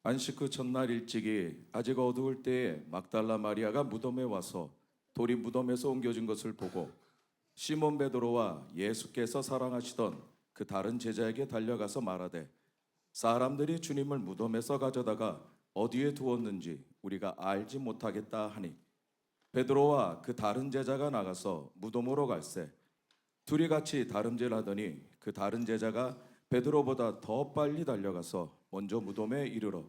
안식 그 첫날 일찍이 아직 어두울 때에 막달라 마리아가 무덤에 와서 돌이 무덤에서 옮겨진 것을 보고 시몬 베드로와 예수께서 사랑하시던 그 다른 제자에게 달려가서 말하되 사람들이 주님을 무덤에서 가져다가 어디에 두었는지 우리가 알지 못하겠다 하니 베드로와 그 다른 제자가 나가서 무덤으로 갈새 둘이 같이 다름질하더니 그 다른 제자가 베드로보다 더 빨리 달려가서 먼저 무덤에 이르러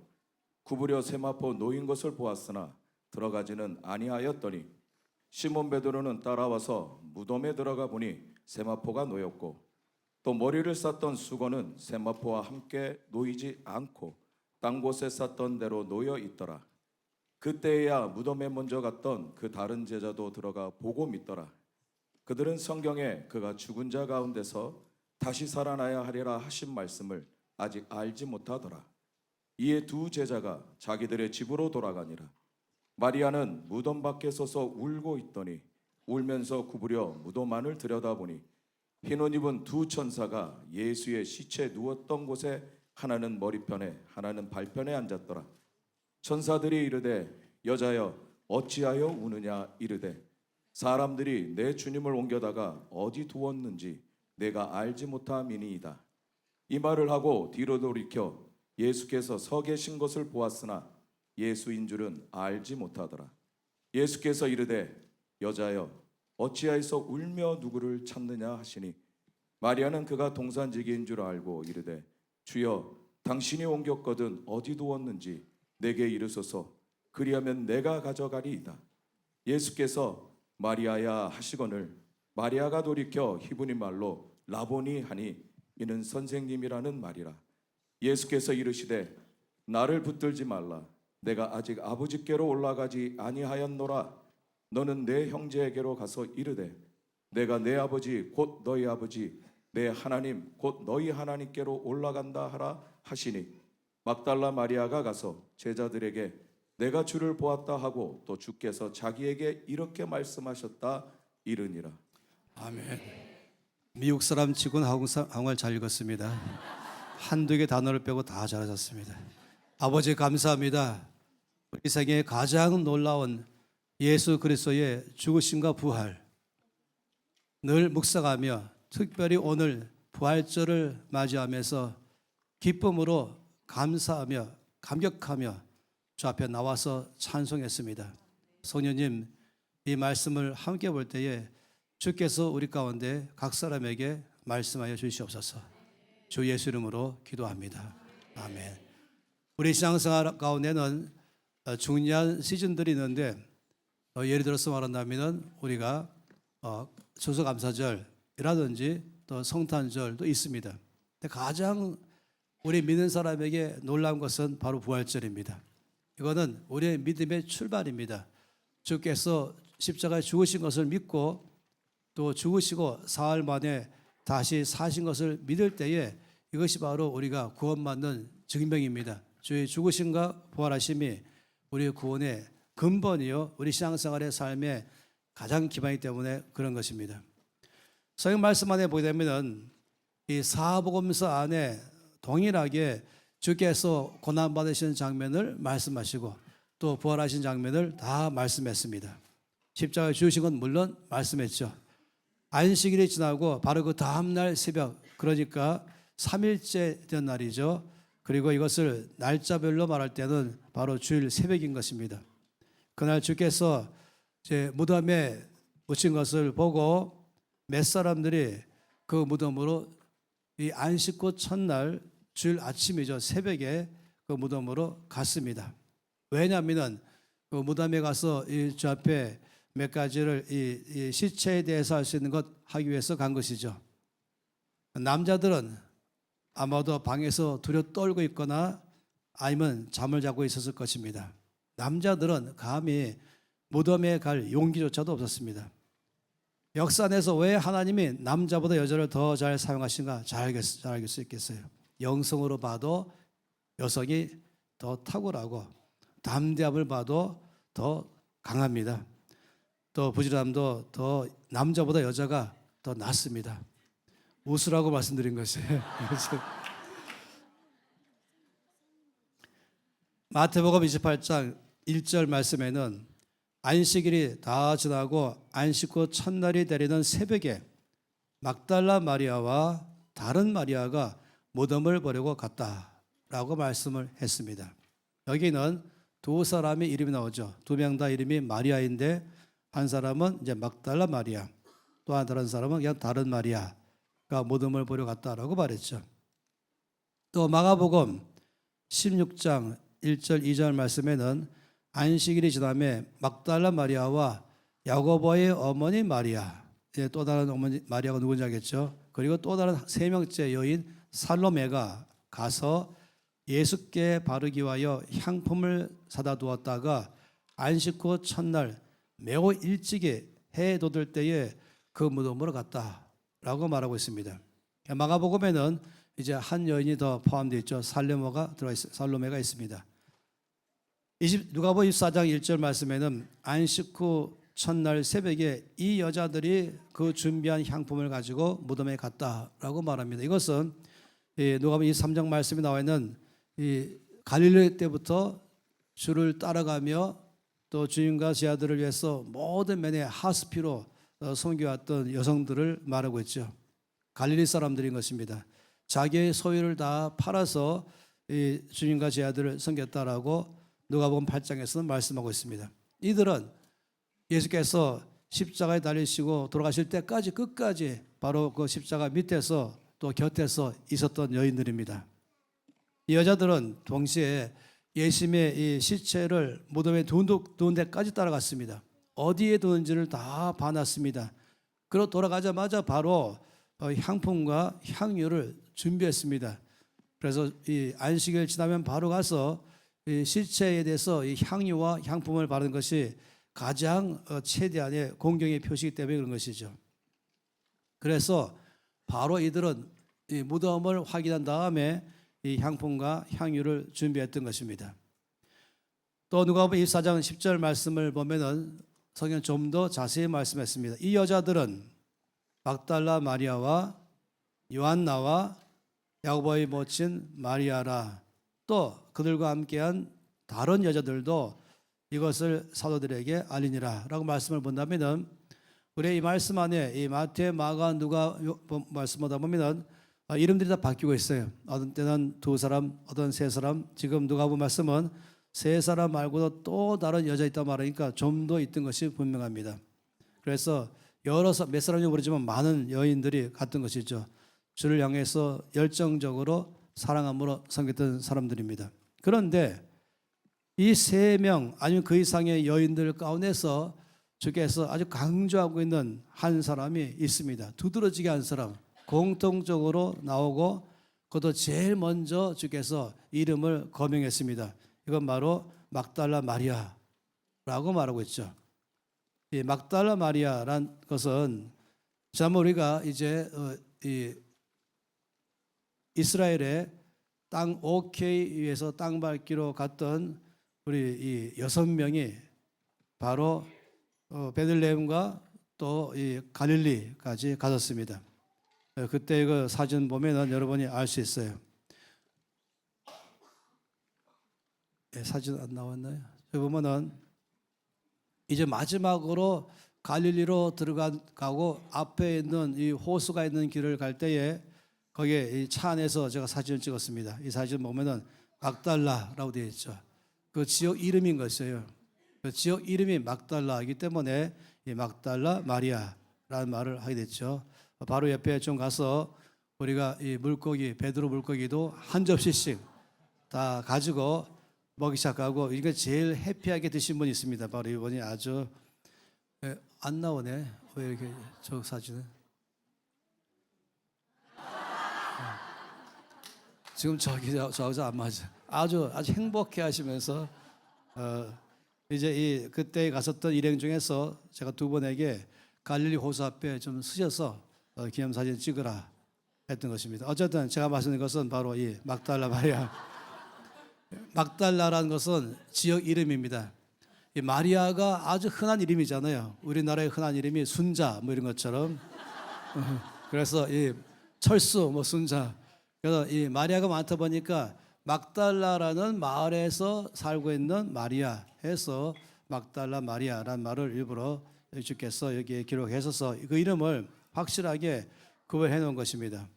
구부려 세마포 놓인 것을 보았으나 들어가지는 아니하였더니 시몬 베드로는 따라와서 무덤에 들어가 보니 세마포가 놓였고 또 머리를 쌌던 수건은 세마포와 함께 놓이지 않고 딴 곳에 쌌던 대로 놓여 있더라. 그때야 무덤에 먼저 갔던 그 다른 제자도 들어가 보고 믿더라. 그들은 성경에 그가 죽은 자 가운데서 다시 살아나야 하리라 하신 말씀을 아직 알지 못하더라. 이에 두 제자가 자기들의 집으로 돌아가니라. 마리아는 무덤 밖에 서서 울고 있더니 울면서 구부려 무덤 안을 들여다보니 흰옷 입은 두 천사가 예수의 시체 누웠던 곳에 하나는 머리편에 하나는 발편에 앉았더라. 천사들이 이르되 여자여 어찌하여 우느냐 이르되 사람들이 내 주님을 옮겨다가 어디 두었는지 내가 알지 못함이니이다. 이 말을 하고 뒤로 돌이켜 예수께서 서 계신 것을 보았으나 예수인 줄은 알지 못하더라. 예수께서 이르되 여자여 어찌하여서 울며 누구를 찾느냐 하시니 마리아는 그가 동산지기인 줄 알고 이르되 주여 당신이 옮겼거든 어디 두었는지 내게 이르소서 그리하면 내가 가져가리이다. 예수께서 마리아야 하시거늘 마리아가 돌이켜 히브리 말로 라보니 하니 이는 선생님이라는 말이라. 예수께서 이르시되 나를 붙들지 말라. 내가 아직 아버지께로 올라가지 아니하였노라. 너는 내 형제에게로 가서 이르되 내가 내 아버지 곧 너희 아버지 내 하나님 곧 너희 하나님께로 올라간다 하라 하시니 막달라 마리아가 가서 제자들에게 내가 주를 보았다 하고 또 주께서 자기에게 이렇게 말씀하셨다 이르니라. 아멘. 미국 사람 치고는 한국말 잘 읽었습니다. 한두 개 단어를 빼고 다 잘하셨습니다. 아버지 감사합니다. 우리 생에 가장 놀라운 예수 그리스도의 죽으심과 부활 늘 묵상하며 특별히 오늘 부활절을 맞이하면서 기쁨으로 감사하며 감격하며 주 앞에 나와서 찬송했습니다. 성령님 이 말씀을 함께 볼 때에 주께서 우리 가운데 각 사람에게 말씀하여 주시옵소서. 주 예수 이름으로 기도합니다. 아멘. 우리 신앙생활 가운데는 중요한 시즌들이 있는데 예를 들어서 말한다면 우리가 추수감사절이라든지 또 성탄절도 있습니다. 근데 가장 우리 믿는 사람에게 놀라운 것은 바로 부활절입니다. 이거는 우리의 믿음의 출발입니다. 주께서 십자가에 죽으신 것을 믿고 또 죽으시고 사흘 만에 다시 사신 것을 믿을 때에 이것이 바로 우리가 구원받는 증명입니다. 주의 죽으심과 부활하심이 우리의 구원의 근본이요 우리 신앙생활의 삶의 가장 기반이기 때문에 그런 것입니다. 성경 말씀 안에 보게 되면 이 사복음서 안에 동일하게 주께서 고난받으신 장면을 말씀하시고 또 부활하신 장면을 다 말씀했습니다. 십자가에 죽으신 건 물론 말씀했죠. 안식일이 지나고 바로 그 다음날 새벽, 그러니까 3일째 된 날이죠. 그리고 이것을 날짜별로 말할 때는 바로 주일 새벽인 것입니다. 그날 주께서 이제 무덤에 묻힌 것을 보고 몇 사람들이 그 무덤으로 이 안식구 첫날 주일 아침이죠. 새벽에 그 무덤으로 갔습니다. 왜냐하면 그 무덤에 가서 이 주 앞에 몇 가지를 이 시체에 대해서 할 수 있는 것 하기 위해서 간 것이죠. 남자들은 아마도 방에서 두려 떨고 있거나 아니면 잠을 자고 있었을 것입니다. 남자들은 감히 무덤에 갈 용기조차도 없었습니다. 역사 안에서 왜 하나님이 남자보다 여자를 더 잘 사용하신가 잘 알 수 있겠어요. 영성으로 봐도 여성이 더 탁월하고 담대함을 봐도 더 강합니다. 또 부지런함도 더 남자보다 여자가 더 낫습니다. 웃으라고 말씀드린 것이에요. 마태복음 28장 1절 말씀에는 안식일이 다 지나고 안식 후 첫날이 되리는 새벽에 막달라 마리아와 다른 마리아가 무덤을 보려고 갔다라고 말씀을 했습니다. 여기는 두 사람의 이름이 나오죠. 두 명 다 이름이 마리아인데 한 사람은 이제 막달라 마리아, 또 다른 사람은 그냥 다른 마리아가 무덤을 보려 갔다라고 말했죠. 또 마가복음 16장 1절 2절 말씀에는 안식일이 지남에 막달라 마리아와 야고보의 어머니 마리아, 또 다른 어머니 마리아가 누군지 알겠죠. 그리고 또 다른 세 명째 여인 살로메가 가서 예수께 바르기 위하여 향품을 사다 두었다가 안식 후 첫날 매우 일찍이 해 돋을 때에 그 무덤으로 갔다라고 말하고 있습니다. 마가복음에는 이제 한 여인이 더 포함되어 있죠. 살로메가 있습니다. 누가복음 24장 1절 말씀에는 안식 후 첫날 새벽에 이 여자들이 그 준비한 향품을 가지고 무덤에 갔다라고 말합니다. 이것은 누가복음 23장 말씀에 나와 있는 갈릴리 때부터 주를 따라가며 또 주님과 제 아들을 위해서 모든 면에 하스피로 섬겨왔던 여성들을 말하고 있죠. 갈릴리 사람들인 것입니다. 자기의 소유를 다 팔아서 주님과 제 아들을 섬겼다라고 누가복음 8장에서는 말씀하고 있습니다. 이들은 예수께서 십자가에 달리시고 돌아가실 때까지 끝까지 바로 그 십자가 밑에서 또 곁에서 있었던 여인들입니다. 이 여자들은 동시에 예수님의 이 시체를 무덤에 두는 데까지 따라갔습니다. 어디에 두는지를 다 봐놨습니다. 그리고 돌아가자마자 바로 향품과 향유를 준비했습니다. 그래서 이 안식일 지나면 바로 가서 이 시체에 대해서 이 향유와 향품을 바르는 것이 가장 최대한의 공경의 표시이기 때문에 그런 것이죠. 그래서 바로 이들은 이 무덤을 확인한 다음에 이 향품과 향유를 준비했던 것입니다. 또 누가복음 24장 10절 말씀을 보면은 성경 좀 더 자세히 말씀했습니다. 이 여자들은 막달라 마리아와 요한나와 야고보의 모친 마리아라, 또 그들과 함께한 다른 여자들도 이것을 사도들에게 알리니라 라고 말씀을 본다면은, 우리 이 말씀 안에 이 마태, 마가, 누가 말씀하다 보면은 이름들이 다 바뀌고 있어요. 어떤 때는 두 사람, 어떤 세 사람. 지금 누가 본 말씀은 세 사람 말고도 또 다른 여자 있다 말하니까 좀 더 있던 것이 분명합니다. 그래서 몇 사람인지 모르지만 많은 여인들이 갔던 것이죠. 주를 향해서 열정적으로 사랑함으로 섬겼던 사람들입니다. 그런데 이 세 명 아니면 그 이상의 여인들 가운데서 주께서 아주 강조하고 있는 한 사람이 있습니다. 두드러지게 한 사람, 공통적으로 나오고 그것도 제일 먼저 주께서 이름을 거명했습니다. 이건 바로 막달라 마리아라고 말하고 있죠. 이 막달라 마리아란 것은 지난번 우리가 이제 이스라엘의 땅 오케이 위에서 땅 밟기로 갔던 우리 이 6명이 바로 베들레헴과 또 이 갈릴리까지 가졌습니다. 그때 그 사진 보면은 여러분이 알 수 있어요. 사진 안 나왔나요? 여기 보면은 이제 마지막으로 갈릴리로 들어가고 앞에 있는 이 호수가 있는 길을 갈 때에 거기에 이 차 안에서 제가 사진을 찍었습니다. 이 사진 보면은 막달라라고 되어 있죠. 그 지역 이름인 것이에요. 그 지역 이름이 막달라이기 때문에 이 막달라 마리아라는 말을 하게 됐죠. 바로 옆에 좀 가서 우리가 이 물고기, 베드로 물고기도 한 접시씩 다 가지고 먹기 시작하고, 이게 제일 해피하게 드신 분이 있습니다. 바로 이분이 아주 안 나오네. 왜 이렇게 저 사진은? 지금 저하고 안 맞아. 아주 행복해 하시면서 이제 그때 갔었던 일행 중에서 제가 두 분에게 갈릴리 호수 앞에 좀 쓰셔서 기념사진 찍으라 했던 것입니다. 어쨌든 제가 말씀드린 것은 바로 이 막달라 마리아. 막달라라는 것은 지역 이름입니다. 이 마리아가 아주 흔한 이름이잖아요. 우리나라의 흔한 이름이 순자 뭐 이런 것처럼. 그래서 이 철수 뭐 순자. 그래서 이 마리아가 많다 보니까 막달라라는 마을에서 살고 있는 마리아 해서 막달라 마리아라는 말을 일부러 주께서 여기에 기록해서 그 이름을 확실하게 구별해 놓은 것입니다.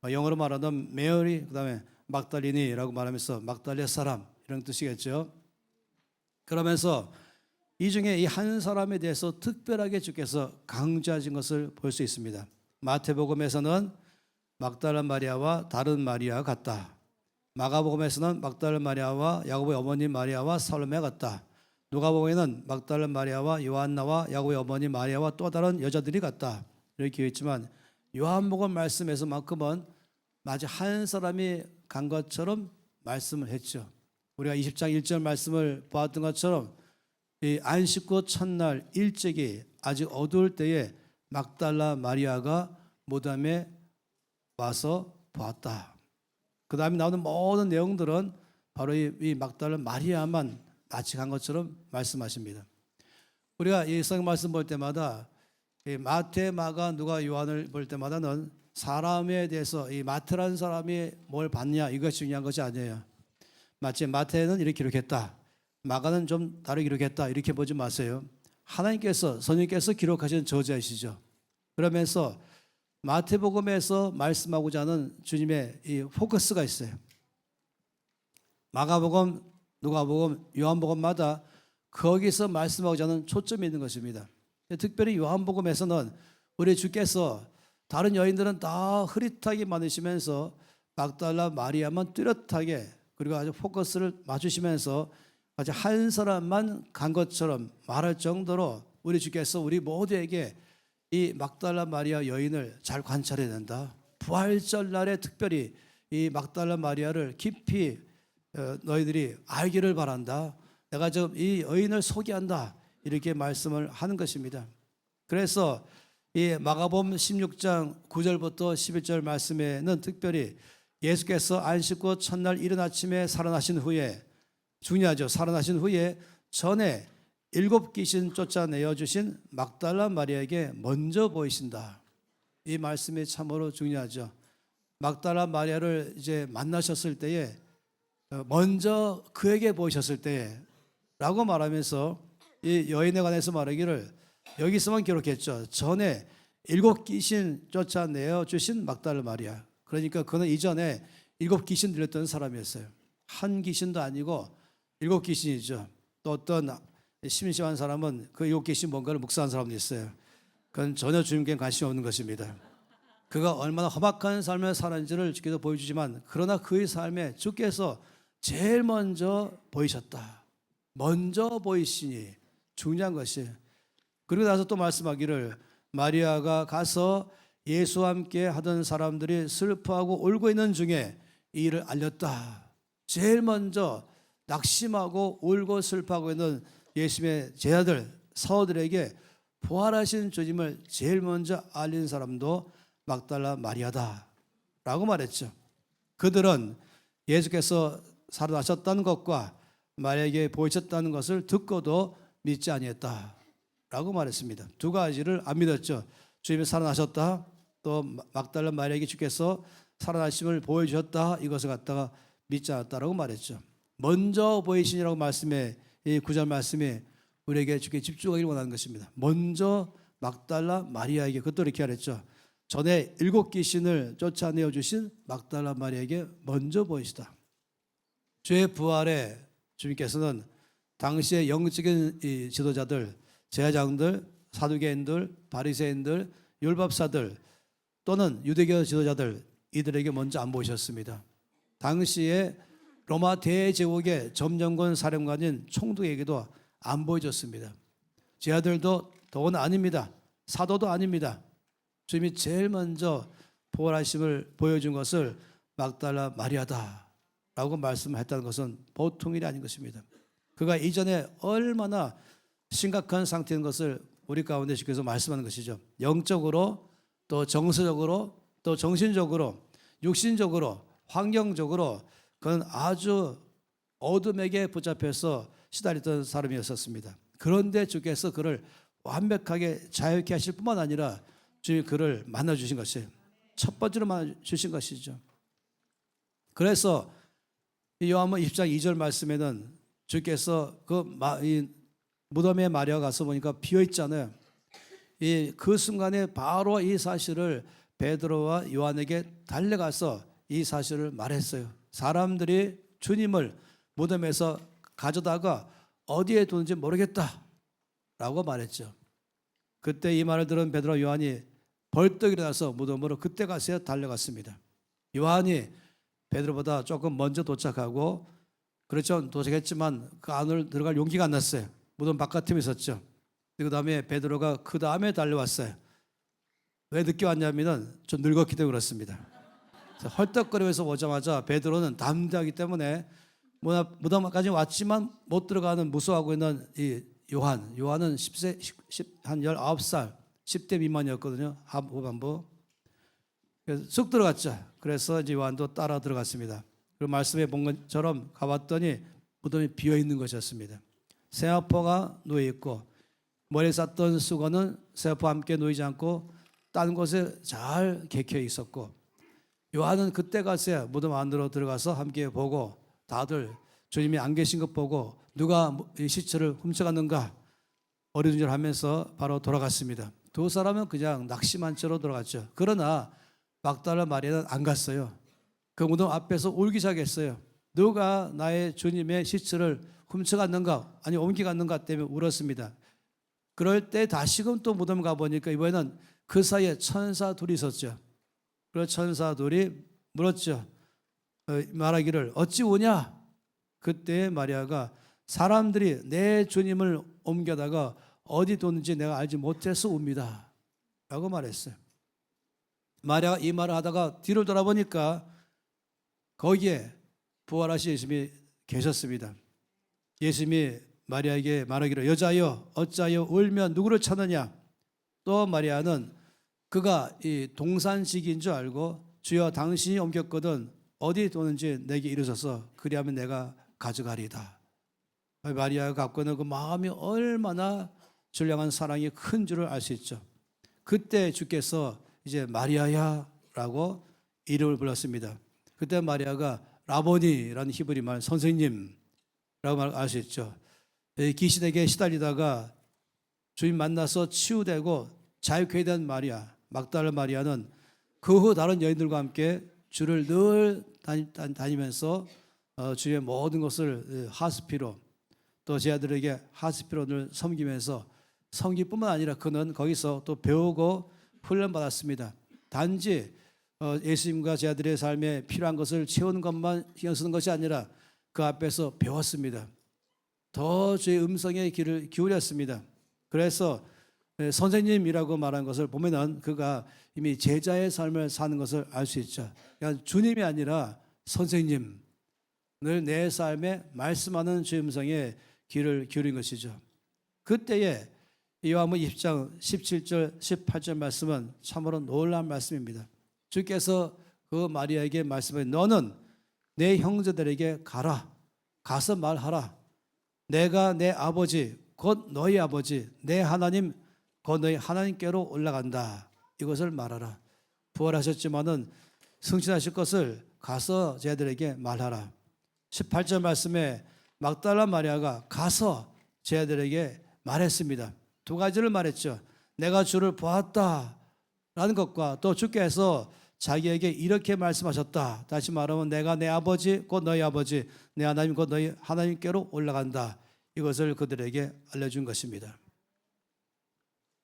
영어로 말하면 메어리, 그다음에 막달리니라고 말하면서 막달리아 사람 이런 뜻이겠죠. 그러면서 이 중에 이 한 사람에 대해서 특별하게 주께서 강조하신 것을 볼 수 있습니다. 마태복음에서는 막달라 마리아와 다른 마리아 같다. 마가복음에서는 막달라 마리아와 야고보의 어머니 마리아와 살로메 같다. 누가복음에는 막달라 마리아와 요한나와 야고보의 어머니 마리아와 또 다른 여자들이 같다. 이렇게 되어 있지만 요한복음 말씀에서만큼은 마치 한 사람이 간 것처럼 말씀을 했죠. 우리가 20장 1절 말씀을 보았던 것처럼 이 안식구 첫날 일찍이 아직 어두울 때에 막달라 마리아가 무덤에 와서 보았다. 그 다음에 나오는 모든 내용들은 바로 이 막달라 마리아만 같이 간 것처럼 말씀하십니다. 우리가 이 성경 말씀 볼 때마다 이 마태, 마가, 누가, 요한을 볼 때마다는 사람에 대해서 이 마태라는 사람이 뭘 봤냐 이것이 중요한 것이 아니에요. 마치 마태는 이렇게 기록했다, 마가는 좀 다르게 기록했다 이렇게 보지 마세요. 하나님께서 성령께서 기록하신 저자이시죠. 그러면서 마태복음에서 말씀하고자 하는 주님의 이 포커스가 있어요. 마가복음, 누가복음, 요한복음마다 거기서 말씀하고자 하는 초점이 있는 것입니다. 특별히 요한복음에서는 우리 주께서 다른 여인들은 다 흐릿하게 많으시면서 막달라 마리아만 뚜렷하게 그리고 아주 포커스를 맞추시면서 아주 한 사람만 간 것처럼 말할 정도로 우리 주께서 우리 모두에게 이 막달라 마리아 여인을 잘 관찰해야 된다. 부활절 날에 특별히 이 막달라 마리아를 깊이 너희들이 알기를 바란다. 내가 지금 이 여인을 소개한다. 이렇게 말씀을 하는 것입니다. 그래서 이 마가복음 16장 9절부터 11절 말씀에는 특별히 예수께서 안식구 첫날 이른 아침에 살아나신 후에, 중요하죠. 살아나신 후에 전에 7 귀신 쫓아내어 주신 막달라 마리아에게 먼저 보이신다. 이 말씀이 참으로 중요하죠. 막달라 마리아를 이제 만나셨을 때에 먼저 그에게 보이셨을 때라고 말하면서 이 여인에 관해서 말하기를 여기서만 기록했죠. 전에 7 귀신 쫓아내어 주신 막달라 마리아. 그러니까 그는 이전에 7 귀신 들렸던 사람이었어요. 한 귀신도 아니고 7 귀신이죠. 또 어떤 심심한 사람은 그 7 귀신 뭔가를 묵상한 사람도 있어요. 그건 전혀 주님께 관심이 없는 것입니다. 그가 얼마나 험악한 삶을 살았는지를 주께서 보여주지만 그러나 그의 삶에 주께서 제일 먼저 보이셨다. 먼저 보이시니 중요한 것이. 그리고 나서 또 말씀하기를 마리아가 가서 예수와 함께 하던 사람들이 슬퍼하고 울고 있는 중에 이 일을 알렸다. 제일 먼저 낙심하고 울고 슬퍼하고 있는 예수님의 제자들, 사도들에게 부활하신 주님을 제일 먼저 알린 사람도 막달라 마리아다 라고 말했죠. 그들은 예수께서 살아나셨다는 것과 마리아에게 보이셨다는 것을 듣고도 믿지 아니했다 라고 말했습니다. 두 가지를 안 믿었죠. 주님이 살아나셨다, 또 막달라 마리아에게 주께서 살아나심을 보여주셨다, 이것을 갖다가 믿지 않았다라고 말했죠. 먼저 보이시니라고 말씀에 이 9절 말씀에 우리에게 주께 집중하기를 원하는 것입니다. 먼저 막달라 마리아에게, 그것도 이렇게 말했죠. 전에 7 귀신을 쫓아내어 주신 막달라 마리아에게 먼저 보이시다. 주의 부활에 주님께서는 당시의 영적인 이 지도자들, 제사장들, 사두개인들, 바리새인들, 율법사들 또는 유대교 지도자들 이들에게 먼저 안 보이셨습니다. 당시에 로마 대제국의 점령군 사령관인 총독에게도 안 보여줬습니다. 제자들도 더는 아닙니다. 사도도 아닙니다. 주님이 제일 먼저 부활하심을 보여준 것을 막달라 마리아다라고 말씀했다는 것은 보통 일이 아닌 것입니다. 그가 이전에 얼마나 심각한 상태인 것을 우리 가운데 주께서 말씀하는 것이죠. 영적으로 또 정서적으로 또 정신적으로 육신적으로 환경적으로 그는 아주 어둠에게 붙잡혀서 시달렸던 사람이었습니다. 그런데 주께서 그를 완벽하게 자유케 하실 뿐만 아니라 주님이 그를 만나주신 것이 첫 번째로 만나주신 것이죠. 그래서 이 요한복음 20장 2절 말씀에는 주께서 이 무덤에 마리아 가서 보니까 비어 있잖아요. 그 순간에 바로 이 사실을 베드로와 요한에게 달려가서 이 사실을 말했어요. 사람들이 주님을 무덤에서 가져다가 어디에 두는지 모르겠다라고 말했죠. 그때 이 말을 들은 베드로와 요한이 벌떡 일어나서 무덤으로 그때 가서 달려갔습니다. 요한이 베드로보다 조금 먼저 도착하고, 그렇죠, 도착했지만 그 안으로 들어갈 용기가 안 났어요. 무덤 바깥에 있었죠. 그 다음에 베드로가 그 다음에 달려왔어요. 왜 늦게 왔냐면은 좀 늙었기 때문에 그렇습니다. 헐떡거리면서 오자마자 베드로는 담대하기 때문에 무덤까지 왔지만 못 들어가는 무서워하고 있는 이 요한은 10세, 한 19살, 10대 미만이었거든요. 후반부. 그래서 쑥 들어갔죠. 그래서 이제 요한도 따라 들어갔습니다. 그리고 말씀에 본 것처럼 가봤더니 무덤이 비어 있는 것이었습니다. 세마포가 놓여 있고, 머리에 쌌던 수건은 세마포와 함께 놓이지 않고 다른 곳에 잘 개켜 있었고, 요한은 그때 가서 무덤 안으로 들어가서 함께 보고, 다들 주님이 안 계신 것 보고 누가 이 시체를 훔쳐갔는가 어리둥절하면서 바로 돌아갔습니다. 두 사람은 그냥 낙심한 채로 돌아갔죠. 그러나 막달라 마리아는 안 갔어요. 그 무덤 앞에서 울기 시작했어요. 누가 나의 주님의 시체를 훔쳐갔는가, 아니 옮겨갔는가 때문에 울었습니다. 그럴 때 다시금 또 무덤 가보니까 이번에는 그 사이에 천사 둘이 있었죠. 그 천사 둘이 물었죠. 말하기를 어찌 우냐? 그때 마리아가 사람들이 내 주님을 옮겨다가 어디 뒀는지 내가 알지 못해서 웁니다 라고 말했어요. 마리아가 이 말을 하다가 뒤를 돌아보니까 거기에 부활하신 예수님이 계셨습니다. 예수님이 마리아에게 말하기를 여자여 어찌하여 울며 누구를 찾느냐? 또 마리아는 그가 이 동산직인 줄 알고 주여 당신이 옮겼거든 어디 뒀는지 내게 이르소서 그리하면 내가 가져가리이다. 마리아가 갖고 있는 그 마음이 얼마나 신령한 사랑이 큰 줄을 알 수 있죠. 그때 주께서 이제 마리아야 라고 이름을 불렀습니다. 그때 마리아가 라보니라는 히브리 말 선생님 라고 알 수 있죠. 귀신에게 시달리다가 주님 만나서 치유되고 자유케 된 마리아, 막달라 마리아는 그 후 다른 여인들과 함께 주를 늘 다니면서 주의 모든 것을 하스피로, 또 제 아들에게 하스피로를 섬기면서 섬기뿐만 아니라 그는 거기서 또 배우고 훈련받았습니다. 단지 예수님과 제 아들의 삶에 필요한 것을 채우는 것만 신경 쓰는 것이 아니라 그 앞에서 배웠습니다. 더 주의 음성에 귀를 기울였습니다. 그래서 선생님이라고 말한 것을 보면은 그가 이미 제자의 삶을 사는 것을 알 수 있죠. 그러니까 주님이 아니라 선생님, 늘 내 삶에 말씀하는 주의 음성에 귀를 기울인 것이죠. 그때에 요한복음 20장 17절 18절 말씀은 참으로 놀라운 말씀입니다. 주께서 그 마리아에게 말씀해 너는 내 형제들에게 가서 말하라. 내가 내 아버지 곧 너희 아버지 내 하나님 곧 너희 하나님께로 올라간다. 이것을 말하라. 부활하셨지만은 승천하실 것을 가서 쟤들에게 말하라. 18절 말씀에 막달라 마리아가 가서 쟤들에게 말했습니다. 두 가지를 말했죠. 내가 주를 보았다라는 것과 또 주께서 자기에게 이렇게 말씀하셨다. 다시 말하면 내가 내 아버지 곧 너희 아버지 내 하나님 곧 너희 하나님께로 올라간다. 이것을 그들에게 알려준 것입니다.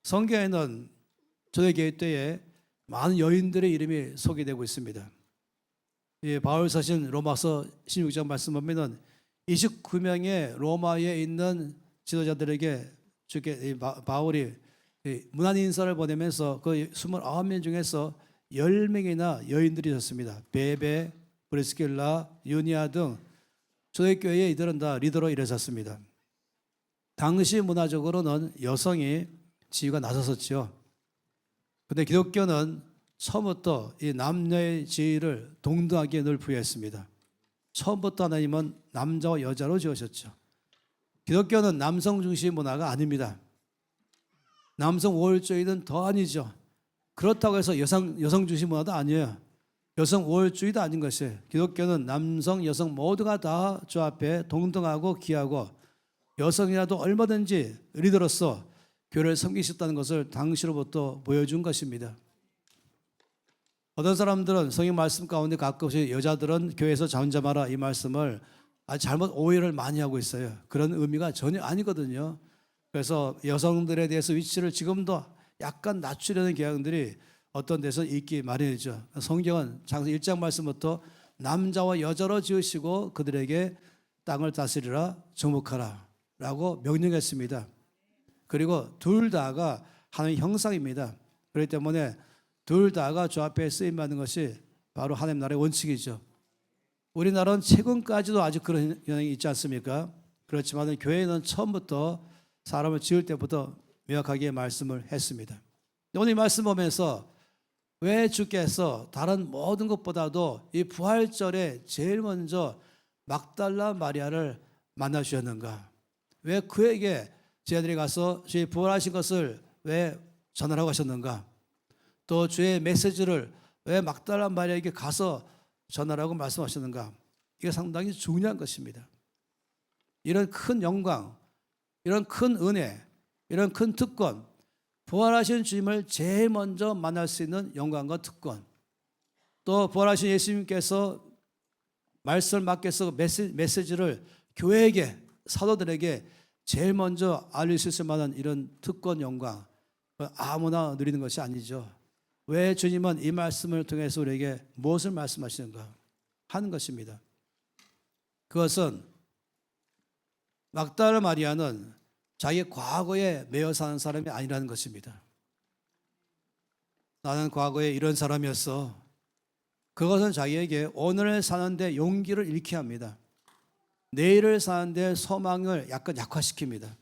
성경에는 초대교회 때에 많은 여인들의 이름이 소개되고 있습니다. 바울 서신 로마서 16장 말씀 보면은 29명의 로마에 있는 지도자들에게 주께 바울이 문안 인사를 보내면서 그 29명 중에서 10명이나 여인들이 있었습니다. 베베, 브리스길라, 유니아 등 초대교회에 이들은 다 리더로 일했었습니다. 당시 문화적으로는 여성이 지위가 낮았었죠. 그런데 기독교는 처음부터 이 남녀의 지위를 동등하게 늘 부여했습니다. 처음부터 하나님은 남자와 여자로 지으셨죠. 기독교는 남성 중심 문화가 아닙니다. 남성 우월주의는 더 아니죠. 그렇다고 해서 여성 중심 문화도 아니에요. 여성 우월주의도 아닌 것이에요. 기독교는 남성, 여성 모두가 다 주 앞에 동등하고 귀하고 여성이라도 얼마든지 리더로서 교회를 섬기셨다는 것을 당시로부터 보여준 것입니다. 어떤 사람들은 성경 말씀 가운데 가끔씩 여자들은 교회에서 잠잠하라 이 말씀을 아주 잘못 오해를 많이 하고 있어요. 그런 의미가 전혀 아니거든요. 그래서 여성들에 대해서 위치를 지금도 약간 낮추려는 경향들이 어떤 데서 있기 마련이죠. 성경은 창세기 1장 말씀부터 남자와 여자로 지으시고 그들에게 땅을 다스리라 정복하라 라고 명령했습니다. 그리고 둘 다가 하나님의 형상입니다. 그렇기 때문에 둘 다가 주 앞에 쓰임받는 것이 바로 하나님 나라의 원칙이죠. 우리나라는 최근까지도 아직 그런 현상이 있지 않습니까? 그렇지만 교회는 처음부터 사람을 지을 때부터 명확하게 말씀을 했습니다. 오늘 이 말씀 보면서 왜 주께서 다른 모든 것보다도 이 부활절에 제일 먼저 막달라 마리아를 만나 주셨는가? 왜 그에게 제자들이 가서 주의 부활하신 것을 왜 전하라고 하셨는가? 또 주의 메시지를 왜 막달라 마리아에게 가서 전하라고 말씀하셨는가? 이게 상당히 중요한 것입니다. 이런 큰 영광, 이런 큰 은혜, 이런 큰 특권, 부활하신 주님을 제일 먼저 만날 수 있는 영광과 특권, 또 부활하신 예수님께서 말씀을 맡겨서 메시지를 교회에게, 사도들에게 제일 먼저 알릴 수 있을 만한 이런 특권, 영광, 아무나 누리는 것이 아니죠. 왜 주님은 이 말씀을 통해서 우리에게 무엇을 말씀하시는가 하는 것입니다. 그것은 막달라 마리아는 자기 과거에 매여 사는 사람이 아니라는 것입니다. 나는 과거에 이런 사람이었어. 그것은 자기에게 오늘을 사는데 용기를 잃게 합니다. 내일을 사는데 소망을 약간 약화시킵니다.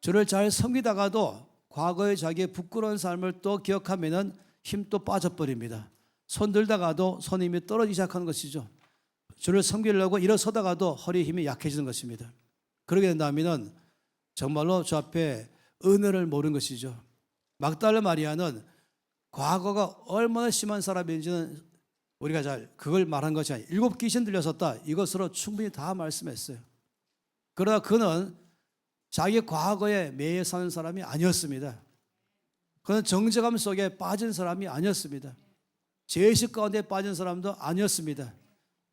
주를 잘 섬기다가도 과거의 자기의 부끄러운 삶을 또 기억하면 힘 또 빠져버립니다. 손 들다가도 손 힘이 떨어지기 시작하는 것이죠. 주를 섬기려고 일어서다가도 허리 힘이 약해지는 것입니다. 그러게 된다면 정말로 주 앞에 은혜를 모르는 것이죠. 막달라 마리아는 과거가 얼마나 심한 사람인지는 우리가 잘 그걸 말한 것이 아니에요. 7 귀신 들렸었다. 이것으로 충분히 다 말씀했어요. 그러나 그는 자기 과거에 매여 사는 사람이 아니었습니다. 그는 정죄감 속에 빠진 사람이 아니었습니다. 죄의식 가운데 빠진 사람도 아니었습니다.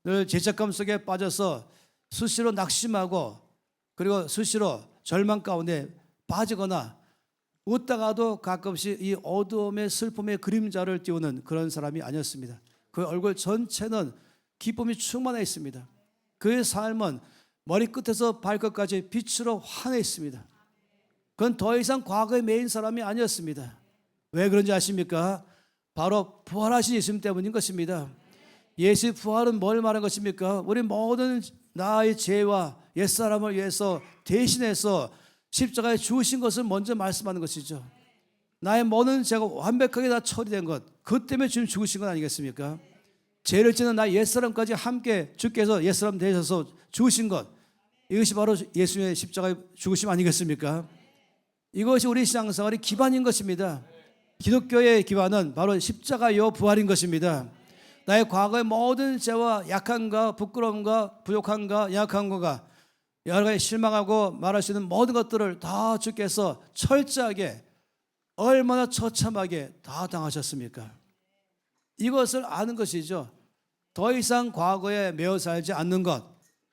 늘 죄책감 속에 빠져서 수시로 낙심하고 그리고 수시로 절망 가운데 빠지거나 웃다가도 가끔씩 이 어두움의 슬픔의 그림자를 띄우는 그런 사람이 아니었습니다. 그 얼굴 전체는 기쁨이 충만해 있습니다. 그의 삶은 머리끝에서 발끝까지 빛으로 환해 있습니다. 그건 더 이상 과거에 매인 사람이 아니었습니다. 왜 그런지 아십니까? 바로 부활하신 예수님 때문인 것입니다. 예수의 부활은 뭘 말하는 것입니까? 우리 모든 나의 죄와 옛사람을 위해서 대신해서 십자가에 죽으신 것을 먼저 말씀하는 것이죠. 나의 모든 죄가 완벽하게 다 처리된 것, 그 때문에 주님 죽으신 것 아니겠습니까? 죄를 짓는 나의 옛사람까지 함께 주께서 옛사람 되셔서 죽으신 것, 이것이 바로 예수님의 십자가의 죽으심 아니겠습니까? 이것이 우리 신앙생활의 기반인 것입니다. 기독교의 기반은 바로 십자가요 부활인 것입니다. 나의 과거의 모든 죄와 약함과 부끄러움과 부족함과 약함과 여러 가지 실망하고 말할 수 있는 모든 것들을 다 주께서 철저하게 얼마나 처참하게 다 당하셨습니까? 이것을 아는 것이죠. 더 이상 과거에 매어 살지 않는 것,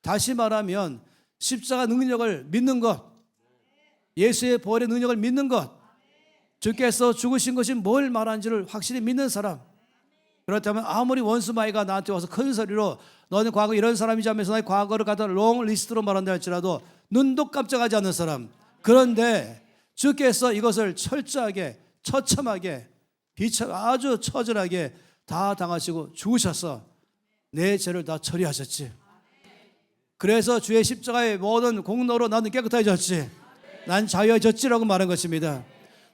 다시 말하면 십자가 능력을 믿는 것, 예수의 부활의 능력을 믿는 것, 주께서 죽으신 것이 뭘 말하는지를 확실히 믿는 사람. 그렇다면 아무리 원수마이가 나한테 와서 큰 소리로 너는 과거 이런 사람이지 하면서 나의 과거를 갖다 롱 리스트로 말한다 할지라도 눈도 깜짝하지 않는 사람. 그런데 주께서 이것을 철저하게 처참하게 아주 처절하게 다 당하시고 죽으셔서 내 죄를 다 처리하셨지. 그래서 주의 십자가의 모든 공로로 나는 깨끗해졌지. 난 자유해졌지라고 말한 것입니다.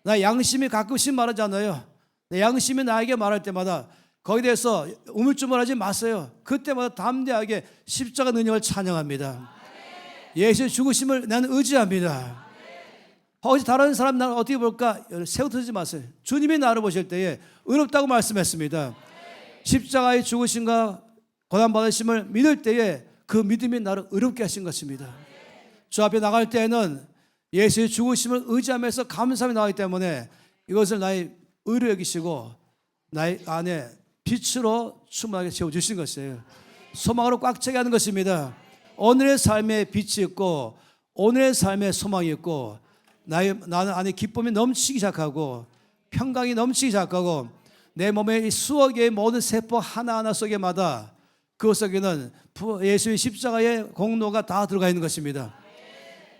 나 양심이 가끔씩 말하잖아요. 내 양심이 나에게 말할 때마다 거기에 대해서 우물쭈물하지 마세요. 그때마다 담대하게 십자가 능력을 찬양합니다. 예수의 죽으심을 나는 의지합니다. 혹시 다른 사람 나를 어떻게 볼까? 세우트지 마세요. 주님이 나를 보실 때에 의롭다고 말씀했습니다. 십자가의 죽으심과 고난받으심을 믿을 때에 그 믿음이 나를 의롭게 하신 것입니다. 주 앞에 나갈 때에는 예수의 죽으심을 의지하면서 감사함이 나가기 때문에 이것을 나의 의로 여기시고 나의 안에 빛으로 충만하게 채워주신 것이에요. 소망으로 꽉 차게 하는 것입니다. 오늘의 삶에 빛이 있고 오늘의 삶에 소망이 있고 나는 안에 기쁨이 넘치기 시작하고 평강이 넘치기 시작하고 내 몸의 수억 개의 모든 세포 하나하나 속에마다 그 속에는 예수의 십자가의 공로가 다 들어가 있는 것입니다.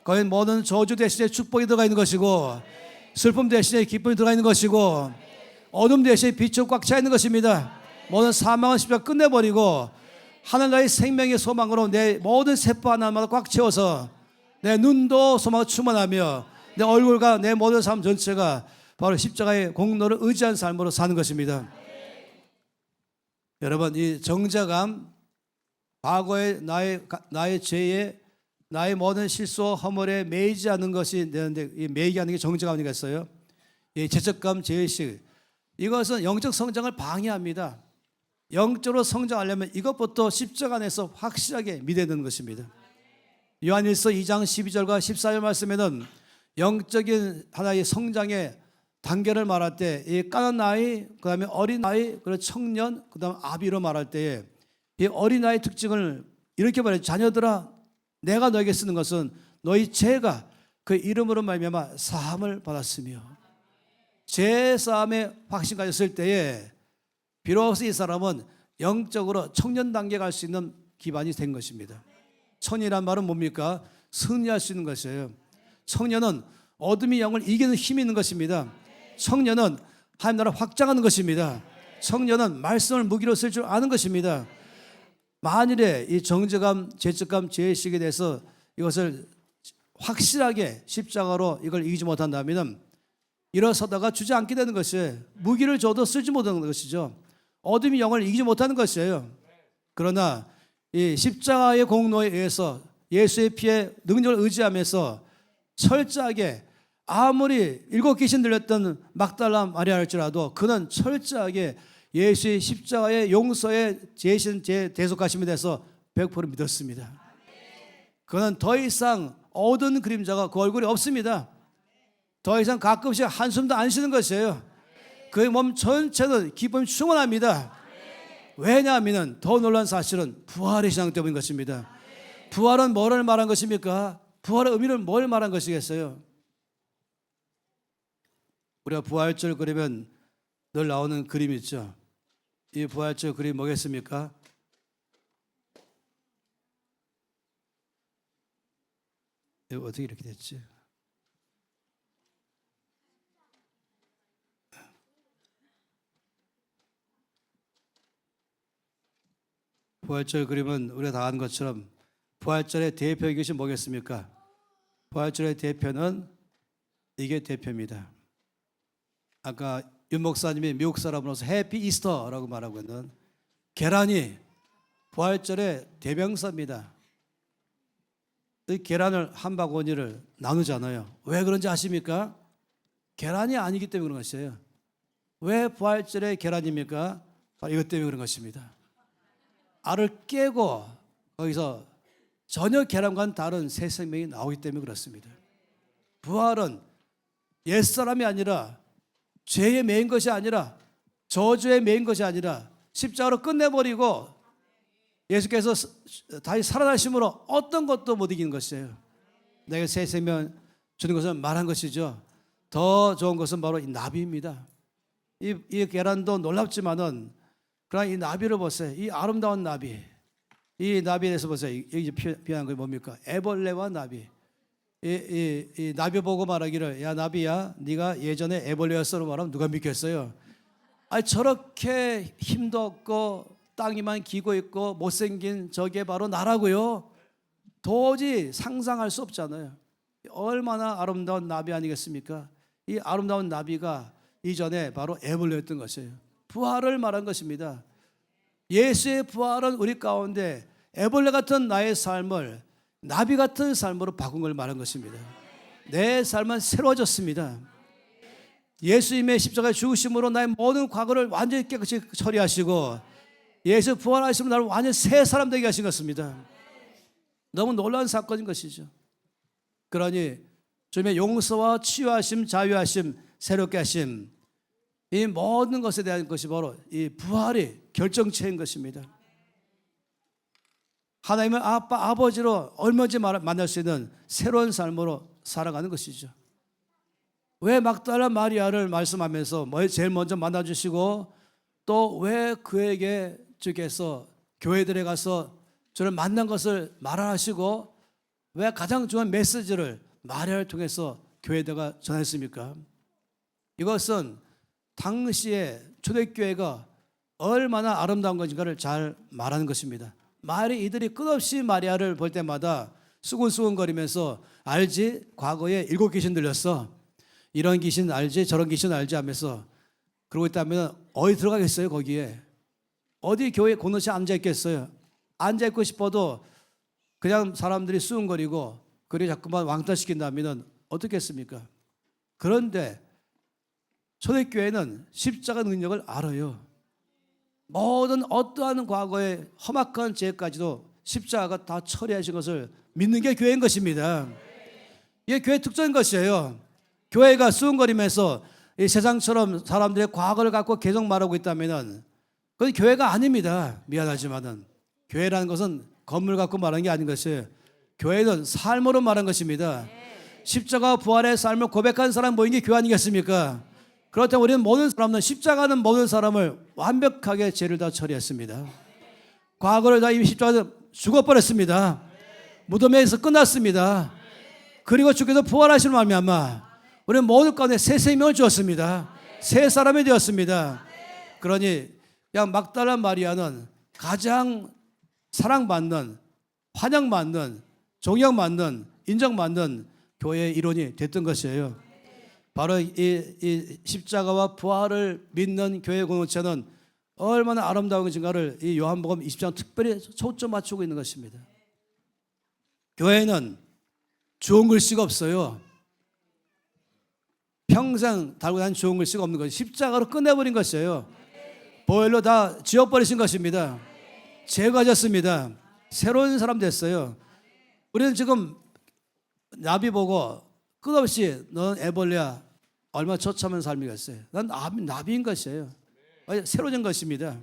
거기는 모든 저주 대신에 축복이 들어가 있는 것이고 슬픔 대신에 기쁨이 들어가 있는 것이고 어둠 대신에 빛이 꽉 차 있는 것입니다. 모든 사망은 십자가 끝내버리고 하늘나라의 생명의 소망으로 내 모든 세포 하나마다 꽉 채워서 내 눈도 소망을 충만하며 내 얼굴과 내 모든 삶 전체가 바로 십자가의 공로를 의지한 삶으로 사는 것입니다. 여러분, 이 정죄감, 과거의 나의 죄에 나의 모든 실수와 허물에 매이지 않는 것이 되는데 이 매이게 하는 게 정죄감이겠어요? 이 죄책감, 죄의식, 이것은 영적 성장을 방해합니다. 영적으로 성장하려면 이것부터 십자가 안에서 확실하게 믿어야 되는 것입니다. 요한일서 2장 12절과 14절 말씀에는 영적인 하나의 성장의 단계를 말할 때 이 까는 나이, 그 다음에 어린 아이, 그리고 청년, 그 다음 아비로 말할 때에 이 어린 아이의 특징을 이렇게 말해요. 자녀들아, 내가 너에게 쓰는 것은 너희 죄가 그 이름으로 말미암아 사함을 받았으며, 죄 사함의 확신 가졌을 때에 비로소 이 사람은 영적으로 청년 단계 갈 수 있는 기반이 된 것입니다. 청년이란 말은 뭡니까? 승리할 수 있는 것이에요. 청년은 어둠의 영을 이기는 힘이 있는 것입니다. 청년은 하나님 나라를 확장하는 것입니다. 청년은 말씀을 무기로 쓸 줄 아는 것입니다. 만일에 이 정죄감, 죄책감, 죄의식에 대해서 이것을 확실하게 십자가로 이걸 이기지 못한다면 일어서다가 주저앉게 되는 것이에요. 무기를 줘도 쓰지 못하는 것이죠. 어둠의 영을 이기지 못하는 것이에요. 그러나 이 십자가의 공로에 의해서 예수의 피의 능력을 의지하면서 철저하게 아무리 7 귀신 들렸던 막달라 마리아일지라도 그는 철저하게 예수의 십자가의 용서의 제신 제 대속하심에 대해서 100% 믿었습니다. 그는 더 이상 어두운 그림자가 그 얼굴에 없습니다. 더 이상 가끔씩 한숨도 안 쉬는 것이에요. 그의 몸 전체는 기쁨이 충만합니다. 왜냐하면 더 놀라운 사실은 부활의 신앙 때문인 것입니다. 부활은 뭐를 말한 것입니까? 부활의 의미를 뭘 말한 것이겠어요? 우리가 부활절 그리면 늘 나오는 그림이 있죠. 이 부활절 그림이 뭐겠습니까? 이거 어떻게 이렇게 됐지? 부활절 그림은 우리가 다 아는 것처럼 부활절의 대표 이것이 뭐겠습니까? 부활절의 대표는 이게 대표입니다. 아까 윤 목사님이 미국 사람으로서 해피 이스터라고 말하고 있는 계란이 부활절의 대명사입니다. 이 계란을 한 바구니를 나누잖아요. 왜 그런지 아십니까? 계란이 아니기 때문에 그런 것이에요. 왜 부활절의 계란입니까? 바로 이것 때문에 그런 것입니다. 알을 깨고 거기서 전혀 계란과는 다른 새 생명이 나오기 때문에 그렇습니다. 부활은 옛사람이 아니라 죄에 매인 것이 아니라 저주에 매인 것이 아니라 십자가로 끝내버리고 예수께서 다시 살아나심으로 어떤 것도 못 이기는 것이에요. 내가 새 생명 주는 것은 말한 것이죠. 더 좋은 것은 바로 이 나비입니다. 이 계란도 놀랍지만은 그러나 이 나비를 보세요. 이 아름다운 나비. 이 나비에 대해서 보세요. 여기 표현한 게 뭡니까? 애벌레와 나비. 이 나비 보고 말하기를 야 나비야 네가 예전에 애벌레였어로 말하면 누가 믿겠어요? 아니 저렇게 힘도 없고 땅이만 기고 있고 못생긴 저게 바로 나라고요. 도저히 상상할 수 없잖아요. 얼마나 아름다운 나비 아니겠습니까? 이 아름다운 나비가 이전에 바로 애벌레였던 것이에요. 부활을 말한 것입니다. 예수의 부활은 우리 가운데 애벌레 같은 나의 삶을 나비 같은 삶으로 바꾼 걸 말한 것입니다. 내 삶은 새로워졌습니다. 예수님의 십자가의 죽으심으로 나의 모든 과거를 완전히 깨끗이 처리하시고 예수 부활하시면 나를 완전히 새 사람 되게 하신 것입니다. 너무 놀라운 사건인 것이죠. 그러니 주님의 용서와 치유하심, 자유하심, 새롭게 하심, 이 모든 것에 대한 것이 바로 이 부활이 결정체인 것입니다. 하나님을 아빠, 아버지로 얼마든지 만날 수 있는 새로운 삶으로 살아가는 것이죠. 왜 막달라 마리아를 말씀하면서 제일 먼저 만나주시고 또 왜 그에게 주께서 교회들에 가서 저를 만난 것을 말하시고 왜 가장 중요한 메시지를 마리아를 통해서 교회들과 전했습니까? 이것은 당시에 초대교회가 얼마나 아름다운 것인가를 잘 말하는 것입니다. 이들이 끝없이 마리아를 볼 때마다 수근수근거리면서 알지? 과거에 7 귀신 들렸어. 이런 귀신 알지? 저런 귀신 알지? 하면서 그러고 있다면 어디 들어가겠어요? 거기에 어디 교회 공동체 앉아있겠어요? 앉아있고 싶어도 그냥 사람들이 수근거리고 그리 자꾸만 왕따시킨다면 어떻겠습니까? 그런데 초대교회는 십자가 능력을 알아요. 모든 어떠한 과거의 험악한 죄까지도 십자가가 다 처리하신 것을 믿는 게 교회인 것입니다. 이게 교회 특징인 것이에요. 교회가 수근거리면서 이 세상처럼 사람들의 과거를 갖고 계속 말하고 있다면 그건 교회가 아닙니다. 미안하지만은 교회라는 것은 건물 갖고 말하는 게 아닌 것이에요. 교회는 삶으로 말한 것입니다. 십자가 부활의 삶을 고백한 사람 모인 게 교회 아니겠습니까? 그렇다면 우리는 모든 사람은 십자가는 모든 사람을 완벽하게 죄를 다 처리했습니다. 과거를 다 이미 십자가에서 죽어버렸습니다. 무덤에서 끝났습니다. 그리고 주께서 부활하시는 말미암아 우리는 모든 가운데 새 생명을 주었습니다. 새 사람이 되었습니다. 그러니 그냥 막달라 마리아는 가장 사랑받는, 환영받는, 존경받는, 인정받는 교회의 일원이 됐던 것이에요. 바로 이 십자가와 부활을 믿는 교회 공동체는 얼마나 아름다운 것인가를 이 요한복음 20장 특별히 초점 맞추고 있는 것입니다. 교회는 좋은 글씨가 없어요. 평생 달고 다니는 좋은 글씨가 없는 것이 십자가로 끝내버린 것이에요. 보혈로 다 지워버리신 것입니다. 제거하셨습니다. 새로운 사람 됐어요. 우리는 지금 나비 보고 끝없이 넌 애벌레야 얼마나 처참한 삶이겠어요. 난 나비인 것이에요. 새로운 것입니다.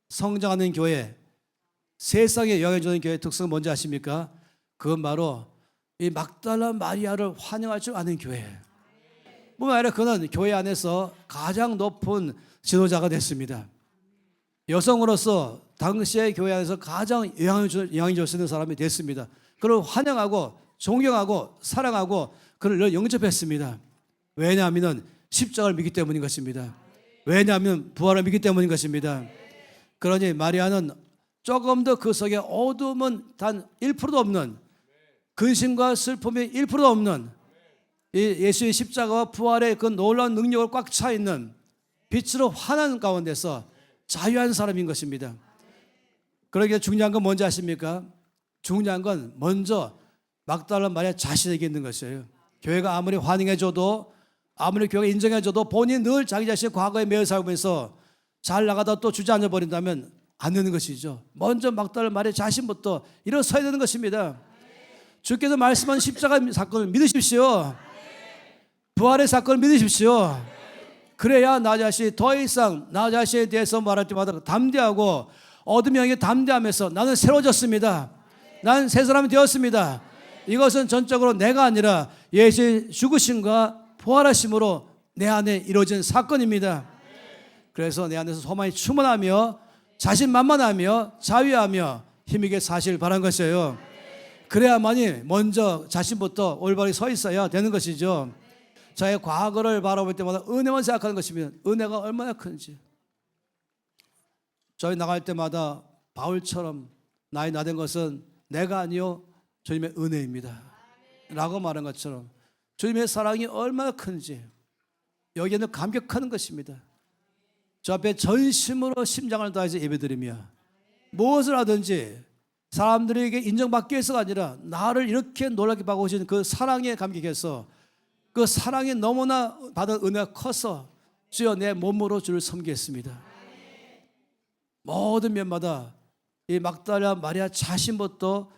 성장하는 교회, 세상에 영향을 주는 교회의 특성은 뭔지 아십니까? 그건 바로 이 막달라 마리아를 환영할 줄 아는 교회예요. 뿐만 아니라 그는 교회 안에서 가장 높은 지도자가 됐습니다. 여성으로서 당시의 교회 안에서 가장 영향을 줄 수 있는 사람이 됐습니다. 그를 환영하고 존경하고 사랑하고 그를 영접했습니다. 왜냐하면 십자가를 믿기 때문인 것입니다. 왜냐하면 부활을 믿기 때문인 것입니다. 그러니 마리아는 조금 더 그 속에 어둠은 단 1%도 없는, 근심과 슬픔이 1%도 없는 이 예수의 십자가와 부활의 그 놀라운 능력을 꽉 차 있는 빛으로 환한 가운데서 자유한 사람인 것입니다. 그러기에 중요한 건 뭔지 아십니까? 중요한 건 먼저 막달라 마리아 자신에게 있는 것이에요. 교회가 아무리 환영해줘도 아무리 교회가 인정해줘도 본인이 늘 자기 자신의 과거에 매여 살면서 잘 나가다 또 주저앉아 버린다면 안 되는 것이죠. 먼저 막달라 마리아 자신부터 일어서야 되는 것입니다. 주께서 말씀한 십자가 사건을 믿으십시오. 부활의 사건을 믿으십시오. 그래야 나 자신이 더 이상 나 자신에 대해서 말할 때마다 담대하고 어둠이 아니게 담대하면서 나는 새로워졌습니다. 나는 새 사람이 되었습니다. 이것은 전적으로 내가 아니라 예수의 죽으심과 부활하심으로 내 안에 이루어진 사건입니다. 그래서 내 안에서 소망이 충만하며 자신만만하며 자유하며 힘있게 사실 바란 것이에요. 그래야만이 먼저 자신부터 올바르게 서 있어야 되는 것이죠. 자의 과거를 바라볼 때마다 은혜만 생각하는 것입니다. 은혜가 얼마나 큰지. 저희 나갈 때마다 바울처럼 나의 나된 것은 내가 아니요 주님의 은혜입니다 라고 말한 것처럼 주님의 사랑이 얼마나 큰지 여기에는 감격하는 것입니다. 저 앞에 전심으로 심장을 다해서 예배드리며 무엇을 하든지 사람들에게 인정받기 위해서가 아니라 나를 이렇게 놀랍게 바꾸신 그 사랑에 감격해서 그 사랑이 너무나 받은 은혜가 커서 주여 내 몸으로 주를 섬기겠습니다. 모든 면마다 이 막달라 마리아 자신부터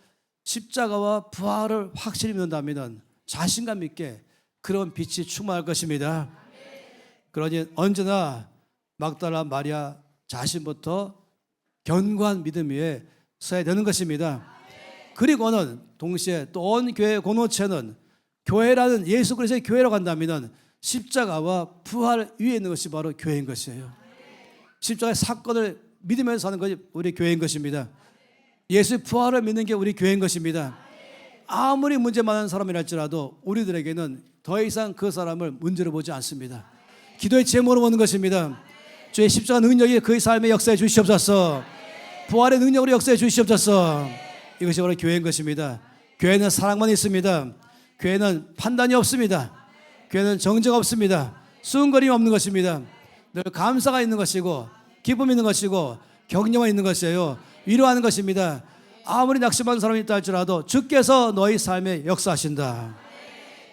십자가와 부활을 확실히 믿는다면 자신감 있게 그런 빛이 충만할 것입니다. 그러니 언제나 막달라 마리아 자신부터 견고한 믿음 위에 서야 되는 것입니다. 그리고는 동시에 또 온 교회 공동체는 교회라는 예수 그리스도의 교회로 간다면 십자가와 부활 위에 있는 것이 바로 교회인 것이에요. 십자가의 사건을 믿으면서 사는 것이 우리 교회인 것입니다. 예수의 부활을 믿는 게 우리 교회인 것입니다. 아무리 문제 많은 사람이랄지라도 우리들에게는 더 이상 그 사람을 문제로 보지 않습니다. 기도의 제목으로 보는 것입니다. 주의 십자가 능력이 그의 삶에 역사해 주시옵소서. 부활의 능력으로 역사해 주시옵소서. 이것이 바로 교회인 것입니다. 교회는 사랑만 있습니다. 교회는 판단이 없습니다. 교회는 정죄가 없습니다. 수은거림이 없는 것입니다. 늘 감사가 있는 것이고 기쁨이 있는 것이고 격려가 있는 것이에요. 위로하는 것입니다. 아무리 낙심한 사람이 있다 할지라도 주께서 너희 삶에 역사하신다.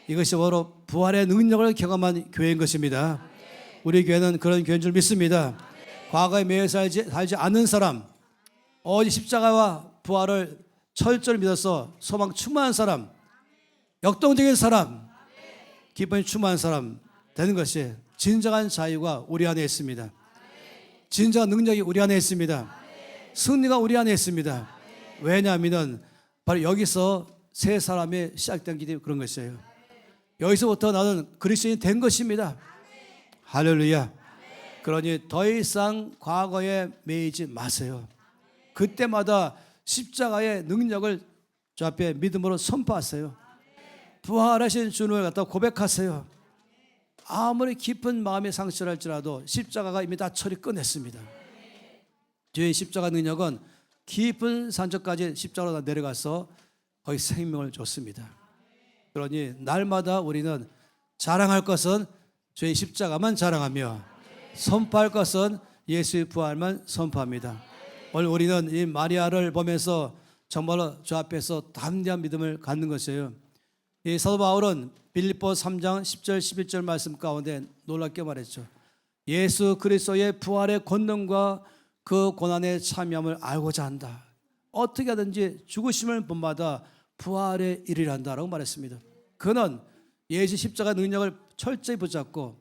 이것이 바로 부활의 능력을 경험한 교회인 것입니다. 우리 교회는 그런 교회인 줄 믿습니다. 과거에 매여 살지 않는 사람, 오직 십자가와 부활을 철저히 믿어서 소망 충만한 사람, 역동적인 사람, 기쁨이 충만한 사람 되는 것이 진정한 자유가 우리 안에 있습니다. 진정한 능력이 우리 안에 있습니다. 승리가 우리 안에 있습니다. 왜냐하면 바로 여기서 새 사람이 시작된 길이 그런 것이에요. 여기서부터 나는 그리스도인이 된 것입니다. 할렐루야. 그러니 더 이상 과거에 매이지 마세요. 그때마다 십자가의 능력을 주 앞에 믿음으로 선포하세요. 부활하신 주님을 갖다 고백하세요. 아무리 깊은 마음의 상처를 할지라도 십자가가 이미 다 처리 끝냈습니다. 주의 십자가 능력은 깊은 산적까지 십자가로 내려가서 거의 생명을 줬습니다. 그러니 날마다 우리는 자랑할 것은 주의 십자가만 자랑하며 선포할 것은 예수의 부활만 선포합니다. 오늘 우리는 이 마리아를 보면서 정말로 주 앞에서 담대한 믿음을 갖는 것이에요. 이 사도 바울은 빌립보 3장 10절 11절 말씀 가운데 놀랍게 말했죠. 예수 그리스도의 부활의 권능과 그 고난에 참여함을 알고자 한다. 어떻게 하든지 죽으심을 본받아 부활에 이르란다라고 말했습니다. 그는 예수 십자가 능력을 철저히 붙잡고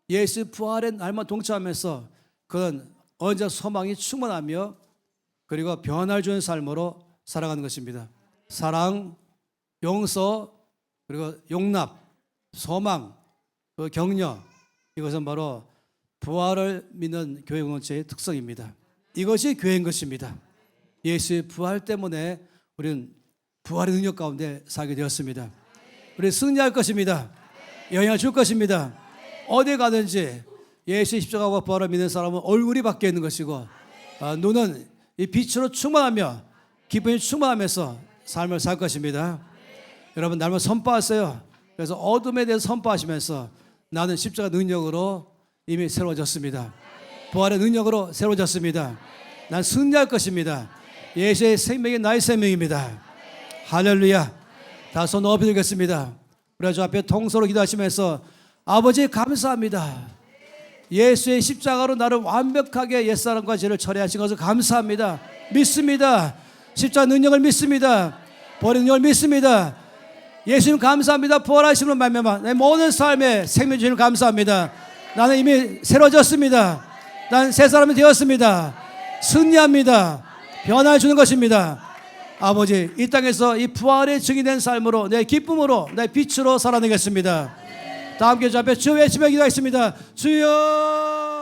예수 부활의 날만 동참하면서 그는 언제나 소망이 충만하며 그리고 변화를 주는 삶으로 살아가는 것입니다. 사랑, 용서, 그리고 용납, 소망, 격려, 이것은 바로 부활을 믿는 교회 공동체의 특성입니다. 이것이 교회인 것입니다. 예수의 부활 때문에 우리는 부활의 능력 가운데 살게 되었습니다. 우리 승리할 것입니다. 영향을 줄 것입니다. 어디 가든지 예수의 십자가와 부활을 믿는 사람은 얼굴이 바뀌어 있는 것이고 눈은 이 빛으로 충만하며 기쁨이 충만하면서 삶을 살 것입니다. 여러분 날마다 선포하세요. 그래서 어둠에 대해서 선포하시면서 나는 십자가 능력으로 이미 새로워졌습니다. 부활의 능력으로 새로워졌습니다. 난 승리할 것입니다. 예수의 생명이 나의 생명입니다. 할렐루야. 다 손 높여드리겠습니다. 우리 주 앞에 통서로 기도하시면서 아버지 감사합니다. 예수의 십자가로 나를 완벽하게 옛사람과 죄를 처리하신 것을 감사합니다. 믿습니다. 십자가 능력을 믿습니다. 부활의 능력을 믿습니다. 예수님 감사합니다. 부활하심으로 말미암아 내 모든 삶에 생명 주시는 감사합니다. 나는 이미 새로워졌습니다. 난 새 사람이 되었습니다. 승리합니다. 변화를 주는 것입니다. 아버지 이 땅에서 이 부활의 증인된 삶으로 내 기쁨으로 내 빛으로 살아내겠습니다. 다 함께 주 앞에 주 외치며 기도하겠습니다. 주여